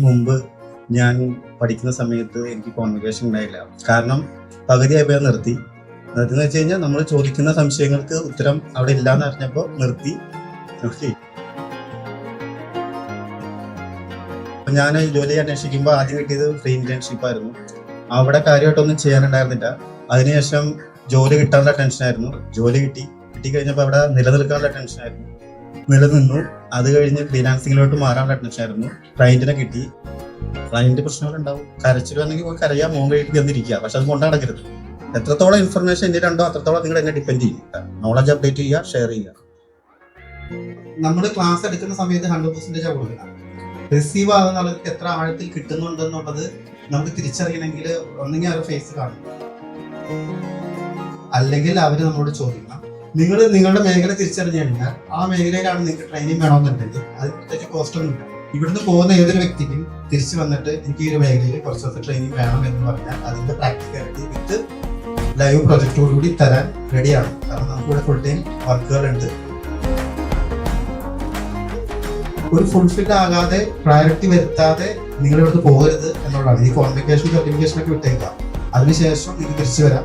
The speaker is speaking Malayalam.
മുമ്പ് ഞാൻ പഠിക്കുന്ന സമയത്ത് എനിക്ക് കോൺവെക്കേഷൻ ഉണ്ടായില്ല. കാരണം പകുതിയായപ്പോൾ നിർത്തി. അതെന്ന് വെച്ച് കഴിഞ്ഞാൽ നമ്മൾ ചോദിക്കുന്ന സംശയങ്ങൾക്ക് ഉത്തരം അവിടെ ഇല്ലാന്ന് അറിഞ്ഞപ്പോൾ നിർത്തി. ഓക്കെ, ഞാൻ ജോലി അന്വേഷിക്കുമ്പോൾ ആദ്യം കിട്ടിയത് ഫ്രീ ഇന്റേൺഷിപ്പ് ആയിരുന്നു. അവിടെ കാര്യമായിട്ടൊന്നും ചെയ്യാനുണ്ടായിരുന്നില്ല. അതിനുശേഷം ജോലി കിട്ടാനുള്ള ടെൻഷനായിരുന്നു. ജോലി കിട്ടിക്കഴിഞ്ഞപ്പോൾ അവിടെ നിലനിൽക്കാനുള്ള ടെൻഷനായിരുന്നു. നിലനിന്നു. അത് കഴിഞ്ഞ് ഫ്രീലാൻസിങ്ങിലോട്ട് മാറാനുള്ള ടെൻഷനായിരുന്നു. ക്ലയന്റിനെ കിട്ടി. ക്ലയന്റ് പ്രശ്നങ്ങളുണ്ടാവും. കരച്ചിൽ വന്നെങ്കിൽ പോയി കരയാ, മോൻ കഴിയിട്ട് ചെന്നിരിക്കുക. പക്ഷെ അത് കൊണ്ടു നടക്കരുത്. എത്രത്തോളം ഇൻഫർമേഷൻ എൻ്റെ ഉണ്ടോ അത്രത്തോളം നിങ്ങൾ എന്നെ ഡിപ്പെൻഡ് ചെയ്യും. നോളജ് അപ്ഡേറ്റ് ചെയ്യുക, ഷെയർ ചെയ്യുക. നമ്മൾ ക്ലാസ് എടുക്കുന്ന സമയത്ത് 100% കൊടുക്കണം. റിസീവ് ആകുന്ന ആൾക്ക് എത്ര ആഴത്തിൽ കിട്ടുന്നുണ്ടെന്നുള്ളത് നമുക്ക് തിരിച്ചറിയണമെങ്കിൽ ഒന്നെങ്കിൽ അവരുടെ ഫേസ് കാണണം, അല്ലെങ്കിൽ അവർ നമ്മളോട് ചോദിക്കണം. നിങ്ങൾ നിങ്ങളുടെ മേഖല തിരിച്ചറിഞ്ഞു കഴിഞ്ഞാൽ ആ മേഖലയിലാണ് നിങ്ങൾക്ക് ട്രെയിനിങ് വേണമെന്നുണ്ടെങ്കിൽ അത് പ്രത്യേകിച്ച് കോസ്റ്റ് ഒന്നും ഇല്ല. ഇവിടുന്ന് പോകുന്ന ഏതൊരു വ്യക്തിക്കും തിരിച്ചു വന്നിട്ട് എനിക്ക് ഈ ഒരു മേഖലയിൽ കുറച്ച് ദിവസം ട്രെയിനിങ് വേണം എന്ന് പറഞ്ഞാൽ അതിന്റെ പ്രാക്ടിക്കാലിറ്റി വിത്ത് ലൈവ് പ്രൊജക്റ്റോടുകൂടി തരാൻ റെഡിയാണ്. കാരണം നമുക്കിവിടെ ഫുൾ ടൈം വർക്കുകളുണ്ട്. ഒരു ഫുൾഫിൽ ആകാതെ പ്രയോറിറ്റി വരുത്താതെ നിങ്ങൾ ഇവിടുന്ന് പോകരുത് എന്നുള്ളതാണ്. ഈ കോൺവെക്കേഷൻ സർട്ടിഫിക്കേഷൻ ഒക്കെ വിട്ടേക്കാം. അതിനുശേഷം നിങ്ങൾക്ക് തിരിച്ചു വരാം.